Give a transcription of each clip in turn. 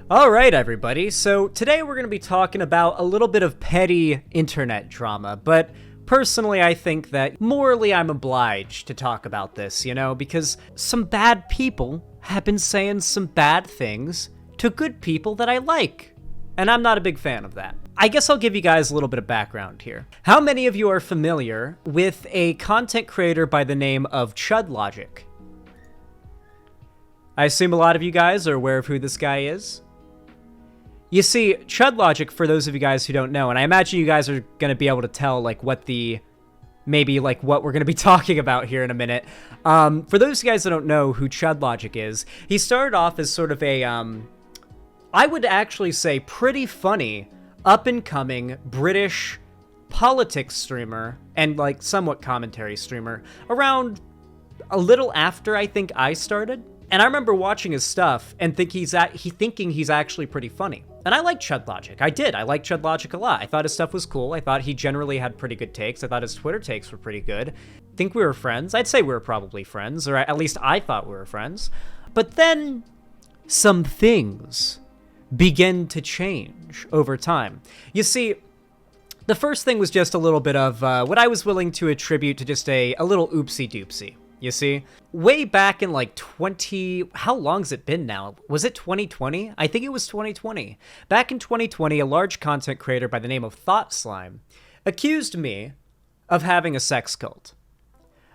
All right, everybody. So today we're going to be talking about a little bit of petty internet drama, but personally I think that morally I'm obliged to talk about this, because some bad people have been saying some bad things to good people that I like, and I'm not a big fan of that. I guess I'll give you guys a little bit of background here. How many of you are familiar with a content creator by the name of ChudLogic? I assume a lot of you guys are aware of who this guy is. You see, ChudLogic, for those of you guys who don't know, and I imagine you guys are going to be able to tell, what we're going to be talking about here in a minute. For those of you guys that don't know who ChudLogic is, he started off as sort of a, I would actually say pretty funny, up-and-coming British politics streamer and, somewhat commentary streamer around a little after I think I started. And I remember watching his stuff and thinking he's actually pretty funny. And I like ChudLogic. I did. I liked ChudLogic a lot. I thought his stuff was cool. I thought he generally had pretty good takes. I thought his Twitter takes were pretty good. Think we were friends. I'd say we were probably friends, or at least I thought we were friends. But then some things begin to change over time. You see, the first thing was just a little bit of what I was willing to attribute to just a little oopsie-doopsie. You see, way back in how long's it been now? Was it 2020? I think it was 2020. Back in 2020, a large content creator by the name of Thought Slime accused me of having a sex cult.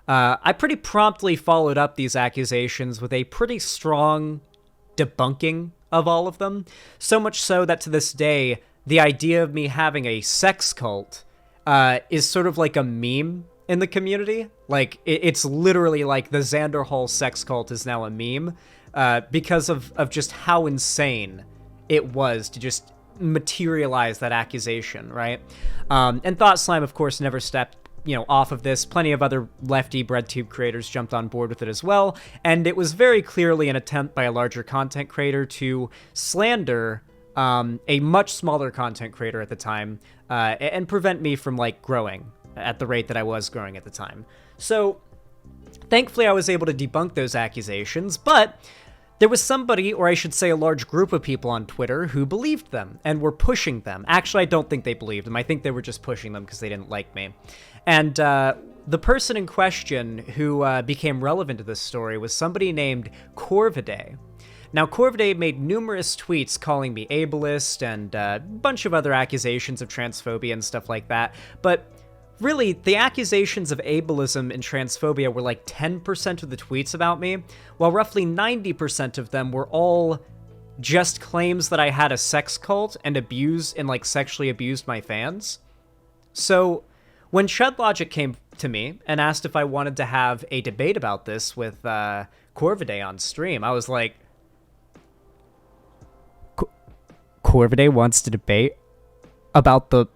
I pretty promptly followed up these accusations with a pretty strong debunking of all of them. So much so that to this day, the idea of me having a sex cult is sort of like a meme in the community. It's literally like the Xanderhal sex cult is now a meme because of just how insane it was to just materialize that accusation, right? And Thought Slime, of course, never stepped off of this. Plenty of other lefty breadtube creators jumped on board with it as well, and it was very clearly an attempt by a larger content creator to slander a much smaller content creator at the time and prevent me from growing at the rate that I was growing at the time. So thankfully I was able to debunk those accusations, but there was somebody, or I should say a large group of people on Twitter who believed them and were pushing them. Actually, I don't think they believed them. I think they were just pushing them because they didn't like me. And the person in question who became relevant to this story was somebody named Corvidae. Now, Corvidae made numerous tweets calling me ableist and a bunch of other accusations of transphobia and stuff like that, but really, the accusations of ableism and transphobia were 10% of the tweets about me, while roughly 90% of them were all just claims that I had a sex cult and sexually abused my fans. So when ChudLogic came to me and asked if I wanted to have a debate about this with Corvidae on stream, I was like, Corvidae wants to debate about the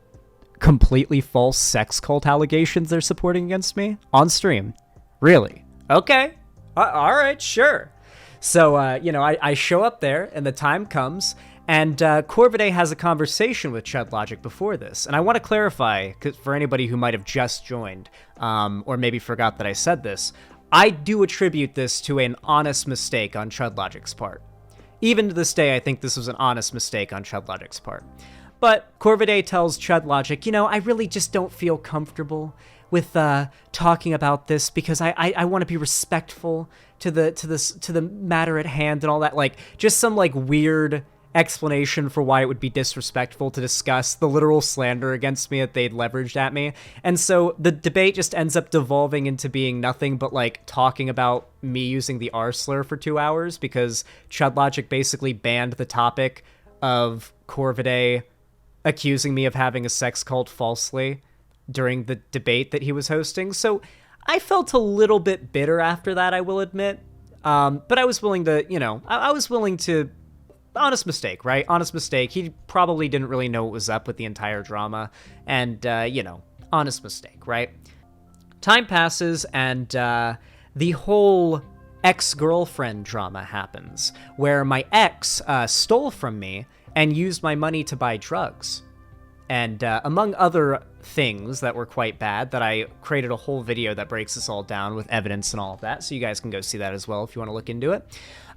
completely false sex cult allegations they're supporting against me on stream? Really? Okay. All right, sure. So, I show up there and the time comes and Corvidae has a conversation with ChudLogic before this. And I want to clarify, for anybody who might have just joined or maybe forgot that I said this, I do attribute this to an honest mistake on ChudLogic's part. Even to this day, I think this was an honest mistake on ChudLogic's part. But Corvidae tells ChudLogic, I really just don't feel comfortable with talking about this because I want to be respectful to the matter at hand and all that. Just some weird explanation for why it would be disrespectful to discuss the literal slander against me that they'd leveraged at me. And so the debate just ends up devolving into being nothing but talking about me using the R slur for 2 hours because ChudLogic basically banned the topic of Corvidae accusing me of having a sex cult falsely during the debate that he was hosting. So I felt a little bit bitter after that, I will admit. But I was willing to, I was willing to, honest mistake, right? Honest mistake. He probably didn't really know what was up with the entire drama. And, honest mistake, right? Time passes and the whole ex-girlfriend drama happens, where my ex stole from me and used my money to buy drugs. And among other things that were quite bad that I created a whole video that breaks this all down with evidence and all of that, so you guys can go see that as well if you want to look into it.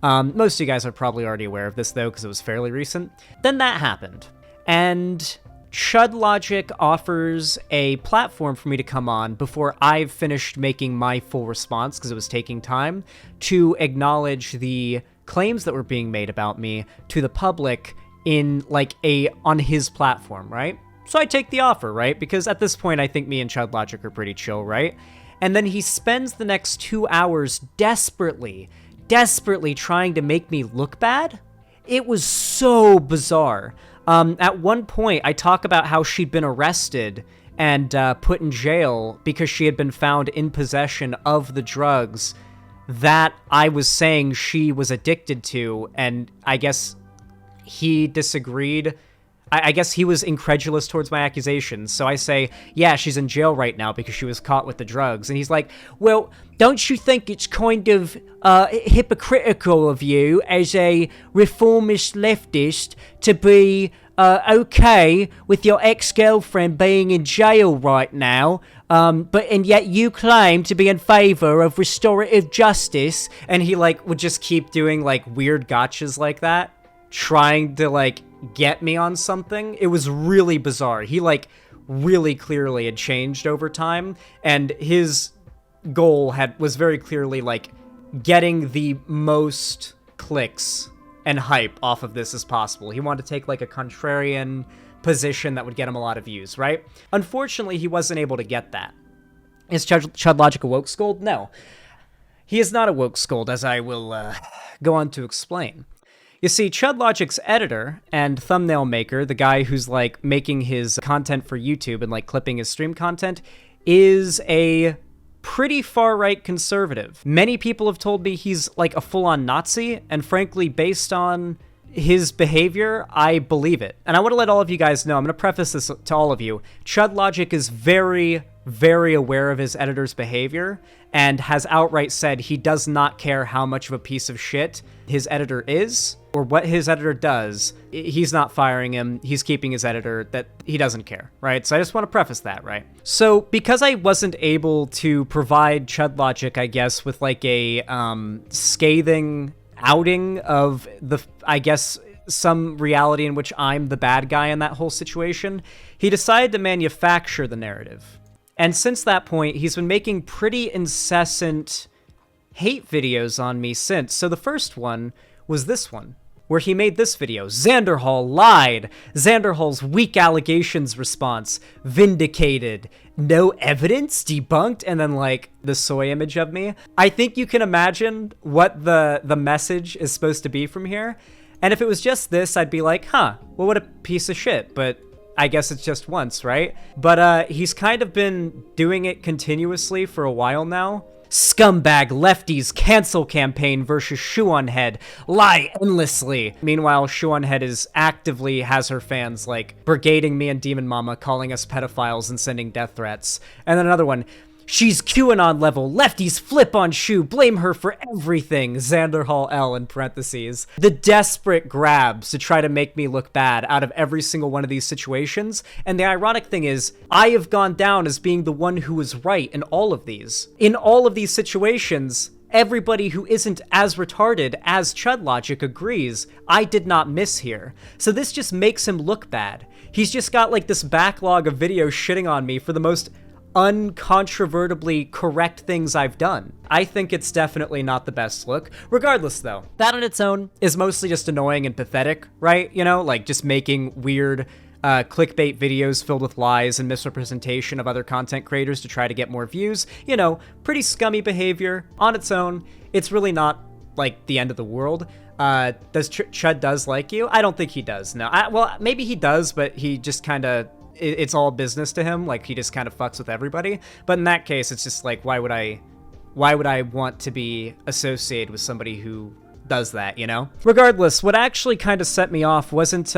Most of you guys are probably already aware of this, though, because it was fairly recent. Then that happened, and ChudLogic offers a platform for me to come on before I've finished making my full response, because it was taking time, to acknowledge the claims that were being made about me to the public in, like, on his platform, right? So I take the offer, right? Because at this point, I think me and ChudLogic are pretty chill, right? And then he spends the next 2 hours desperately trying to make me look bad. It was so bizarre. At one point, I talk about how she'd been arrested and put in jail because she had been found in possession of the drugs that I was saying she was addicted to, and I guess he disagreed. I guess he was incredulous towards my accusations. So I say, yeah, she's in jail right now because she was caught with the drugs. And he's like, well, don't you think it's kind of hypocritical of you as a reformist leftist to be okay with your ex-girlfriend being in jail right now, and yet you claim to be in favor of restorative justice? And he, like, would just keep doing, like, weird gotchas like that, trying to, like, get me on something. It was really bizarre. He, like, really clearly had changed over time, and his goal was very clearly, like, getting the most clicks and hype off of this as possible. He wanted to take, like, a contrarian position that would get him a lot of views, right? Unfortunately, he wasn't able to get that. Is ChudLogic a woke scold? No. He is not a woke scold, as I will go on to explain. You see, ChudLogic's editor and thumbnail maker, the guy who's, like, making his content for YouTube and, like, clipping his stream content, is a pretty far-right conservative. Many people have told me he's, like, a full-on Nazi, and frankly, based on his behavior, I believe it. And I want to let all of you guys know, I'm going to preface this to all of you, ChudLogic is very, very aware of his editor's behavior, and has outright said he does not care how much of a piece of shit his editor is, or what his editor does. He's not firing him, he's keeping his editor, that he doesn't care, right? So I just want to preface that, right? So, because I wasn't able to provide ChudLogic, I guess, with, like, a scathing outing of I guess, some reality in which I'm the bad guy in that whole situation, he decided to manufacture the narrative. And since that point, he's been making pretty incessant hate videos on me since. So the first one was this one, where he made this video. Xanderhal lied. Xanderhal's weak allegations response. Vindicated. No evidence? Debunked? And then, like, the soy image of me. I think you can imagine what the message is supposed to be from here. And if it was just this, I'd be like, huh, well, what a piece of shit. But I guess it's just once, right? But he's kind of been doing it continuously for a while now. Scumbag lefties cancel campaign versus Shoe-on-Head. Lie endlessly. Meanwhile, Shoe-on-Head actively has her fans, like, brigading me and Demon Mama, calling us pedophiles and sending death threats. And then another one. She's QAnon level. Lefties flip on Shoe. Blame her for everything. Xanderhal L in parentheses. The desperate grabs to try to make me look bad out of every single one of these situations. And the ironic thing is, I have gone down as being the one who was right in all of these. In all of these situations, everybody who isn't as retarded as ChudLogic agrees I did not miss here. So this just makes him look bad. He's just got, like, this backlog of videos shitting on me for the most uncontrovertibly correct things I've done. I think it's definitely not the best look. Regardless, though, that on its own is mostly just annoying and pathetic, right? You know, like, just making weird clickbait videos filled with lies and misrepresentation of other content creators to try to get more views. You know, pretty scummy behavior. On its own, it's really not, like, the end of the world. Does Chud does like you? I don't think he does, no. Well, maybe he does, but he just kind of, it's all business to him, like, he just kind of fucks with everybody. But in that case, it's just like, why would I want to be associated with somebody who does that, you know? Regardless, what actually kind of set me off wasn't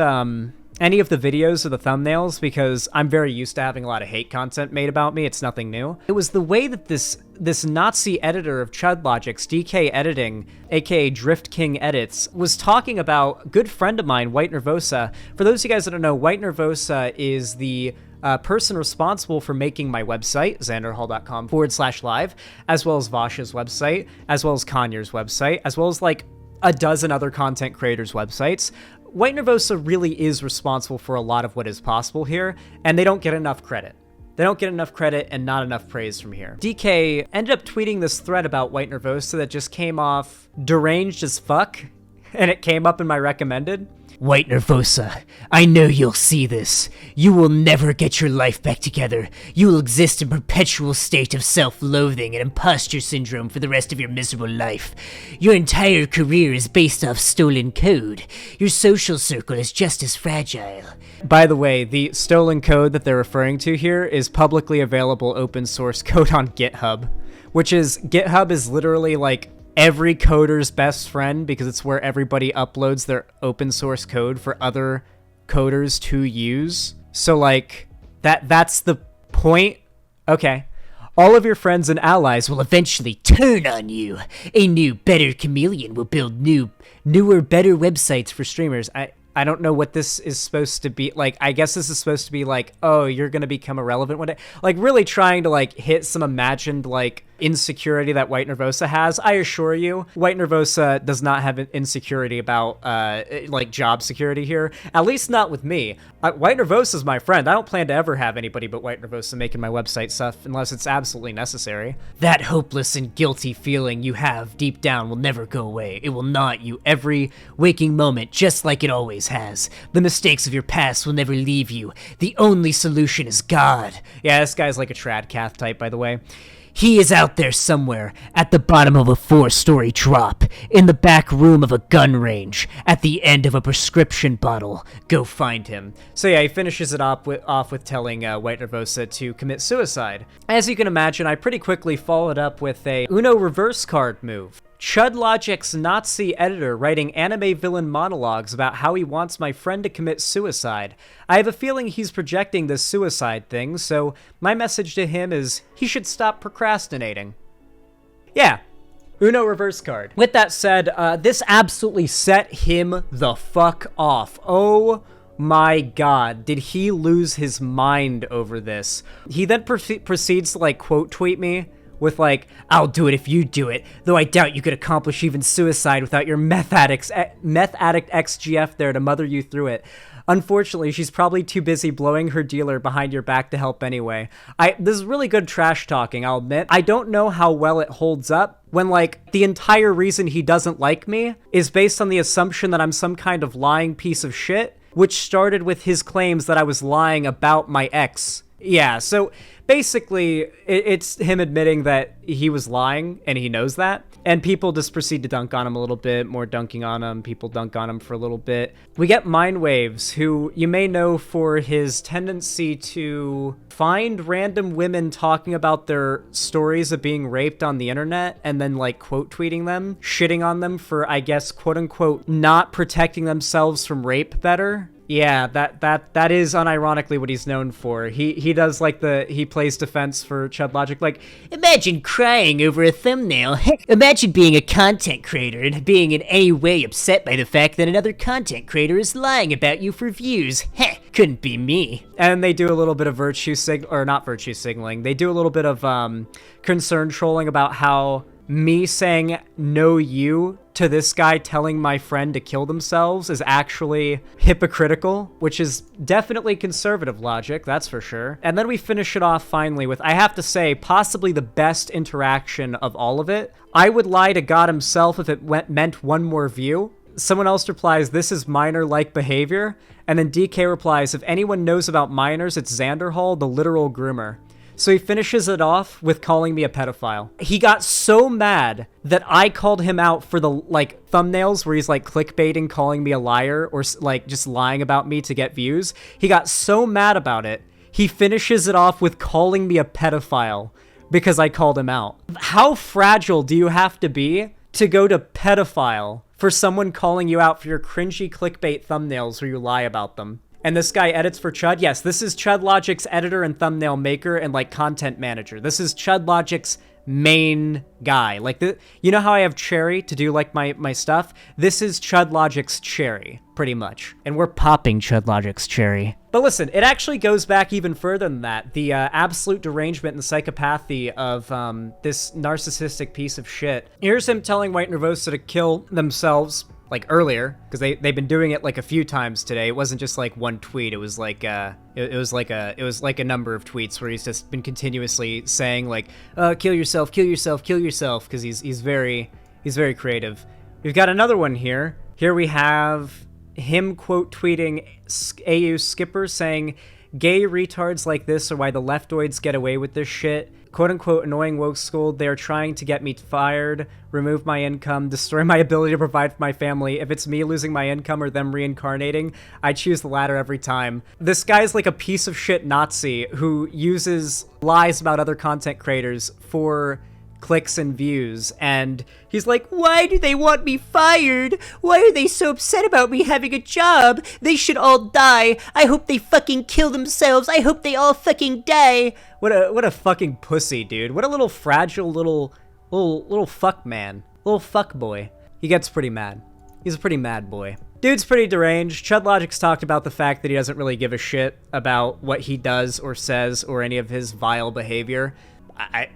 any of the videos or the thumbnails, because I'm very used to having a lot of hate content made about me. It's nothing new. It was the way that this Nazi editor of ChudLogic's, DK Editing, aka Drift King Edits, was talking about a good friend of mine, White Nervosa. For those of you guys that don't know, White Nervosa is the person responsible for making my website, xanderhal.com/live, as well as Vash's website, as well as Conyers' website, as well as like a dozen other content creators' websites. White Nervosa really is responsible for a lot of what is possible here, and they don't get enough credit. They don't get enough credit and not enough praise from here. DK ended up tweeting this thread about White Nervosa that just came off deranged as fuck, and it came up in my recommended. White Nervosa, I know you'll see this. You will never get your life back together. You will exist in perpetual state of self-loathing and imposter syndrome for the rest of your miserable life. Your entire career is based off stolen code. Your social circle is just as fragile. By the way, the stolen code that they're referring to here is publicly available open source code on GitHub, which is, GitHub is literally like every coder's best friend because it's where everybody uploads their open source code for other coders to use. So like that's the point. Okay. All of your friends and allies will eventually turn on you. A new, better chameleon will build newer, better websites for streamers. I don't know what this is supposed to be. Like, I guess this is supposed to be like, oh, you're going to become irrelevant one day. Like, really trying to, like, hit some imagined, like, insecurity that White Nervosa has. I assure you, White Nervosa does not have an insecurity about, like, job security here. At least not with me. White Nervosa is my friend. I don't plan to ever have anybody but White Nervosa making my website stuff unless it's absolutely necessary. That hopeless and guilty feeling you have deep down will never go away. It will gnaw you every waking moment, just like it always has. The mistakes of your past will never leave you. The only solution is God. Yeah, this guy's like a Tradcath type, by the way. He is out there somewhere, at the bottom of a 4-story drop, in the back room of a gun range, at the end of a prescription bottle. Go find him. So yeah, he finishes it off with telling White Nervosa to commit suicide. As you can imagine, I pretty quickly followed up with a Uno reverse card move. ChudLogic's Nazi editor writing anime villain monologues about how he wants my friend to commit suicide. I have a feeling he's projecting this suicide thing, so my message to him is he should stop procrastinating. Yeah, Uno reverse card. With that said, this absolutely set him the fuck off. Oh my god, did he lose his mind over this? He then proceeds to like quote tweet me with like, I'll do it if you do it, though I doubt you could accomplish even suicide without your meth addict XGF there to mother you through it. Unfortunately, she's probably too busy blowing her dealer behind your back to help anyway. This is really good trash talking, I'll admit. I don't know how well it holds up when, like, the entire reason he doesn't like me is based on the assumption that I'm some kind of lying piece of shit, which started with his claims that I was lying about my ex. Yeah, so basically, it's him admitting that he was lying, and he knows that. And people just proceed to dunk on him a little bit, more dunking on him, people dunk on him for a little bit. We get Mindwaves, who you may know for his tendency to find random women talking about their stories of being raped on the internet, and then, like, quote tweeting them, shitting on them for, I guess, quote-unquote, not protecting themselves from rape better. Yeah, that is unironically what he's known for. He does like he plays defense for ChudLogic. Like, imagine crying over a thumbnail. Imagine being a content creator and being in any way upset by the fact that another content creator is lying about you for views. Heh, couldn't be me. And they do a little bit of not virtue signaling. They do a little bit of concern trolling about how me saying no you to this guy telling my friend to kill themselves is actually hypocritical, which is definitely conservative logic, that's for sure. And then we finish it off finally with, I have to say, possibly the best interaction of all of it. I would lie to God himself if it meant one more view. Someone else replies, this is minor-like behavior. And then DK replies, if anyone knows about minors, it's Xanderhal, the literal groomer. So he finishes it off with calling me a pedophile. He got so mad that I called him out for the, like, thumbnails where he's, like, clickbaiting, calling me a liar, or, like, just lying about me to get views. He got so mad about it, he finishes it off with calling me a pedophile because I called him out. How fragile do you have to be to go to pedophile for someone calling you out for your cringy clickbait thumbnails where you lie about them? And this guy edits for Chud. Yes, this is ChudLogic's editor and thumbnail maker and, like, content manager. This is ChudLogic's main guy. Like, you know how I have Cherry to do like my stuff? This is ChudLogic's Cherry, pretty much. And we're popping ChudLogic's Cherry. But listen, it actually goes back even further than that. The absolute derangement and psychopathy of this narcissistic piece of shit. Here's him telling White Nervosa to kill themselves, like earlier, because they've been doing it like a few times today. It wasn't just like one tweet. It was like it was like a number of tweets where he's just been continuously saying like, kill yourself, kill yourself, kill yourself, because he's very creative. We've got another one here. Here we have him quote tweeting AU Skipper saying, "Gay retards like this are why the leftoids get away with this shit. Quote-unquote annoying woke school, they are trying to get me fired, remove my income, destroy my ability to provide for my family. If it's me losing my income or them reincarnating, I choose the latter every time." This guy's like a piece of shit Nazi who uses lies about other content creators for clicks and views, and he's like, "Why do they want me fired? Why are they so upset about me having a job? They should all die. I hope they fucking kill themselves. I hope they all fucking die." What a fucking pussy, dude. What a little fragile little fuck man. Little fuck boy. He gets pretty mad. He's a pretty mad boy. Dude's pretty deranged. ChudLogic's talked about the fact that he doesn't really give a shit about what he does or says or any of his vile behavior.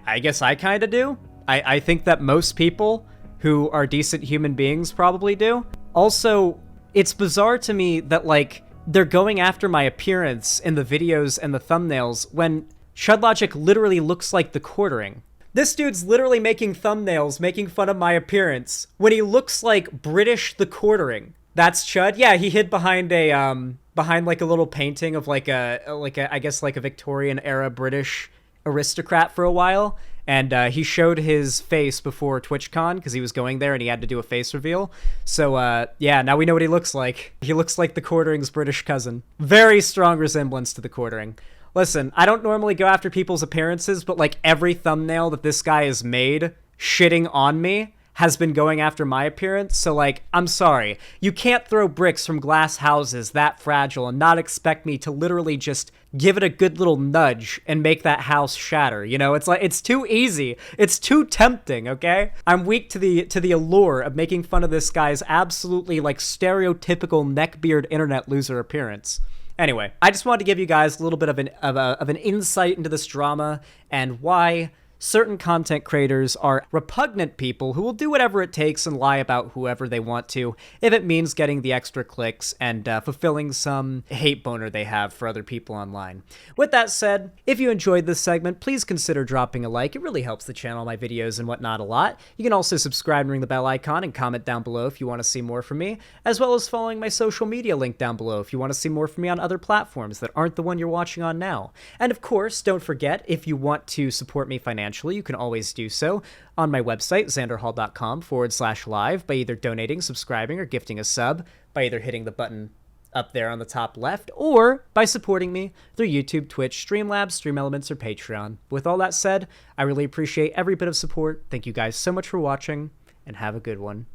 I guess I kind of do. I think that most people who are decent human beings probably do. Also, it's bizarre to me that, like, they're going after my appearance in the videos and the thumbnails when ChudLogic literally looks like the quartering. This dude's literally making thumbnails making fun of my appearance when he looks like British the quartering. That's Chud? Yeah, he hid behind behind like a little painting of like a I guess like a Victorian era British aristocrat for a while, and he showed his face before TwitchCon because he was going there and he had to do a face reveal. So yeah, now we know what he looks like. He looks like the quartering's British cousin. Very strong resemblance to the quartering. Listen, I don't normally go after people's appearances, but like every thumbnail that this guy has made shitting on me has been going after my appearance, so like, I'm sorry. You can't throw bricks from glass houses that fragile and not expect me to literally just give it a good little nudge and make that house shatter, you know? It's like, it's too easy. It's too tempting, okay? I'm weak to the allure of making fun of this guy's absolutely like stereotypical neckbeard internet loser appearance. Anyway, I just wanted to give you guys a little bit of an insight into this drama and why certain content creators are repugnant people who will do whatever it takes and lie about whoever they want to if it means getting the extra clicks and fulfilling some hate boner they have for other people online. With that said, if you enjoyed this segment, please consider dropping a like. It really helps the channel, my videos, and whatnot a lot. You can also subscribe and ring the bell icon and comment down below if you want to see more from me, as well as following my social media link down below if you want to see more from me on other platforms that aren't the one you're watching on now. And of course, don't forget, if you want to support me financially, you can always do so on my website, Xanderhal.com/live, by either donating, subscribing, or gifting a sub, by either hitting the button up there on the top left, or by supporting me through YouTube, Twitch, Streamlabs, Stream Elements, or Patreon. With all that said, I really appreciate every bit of support. Thank you guys so much for watching, and have a good one.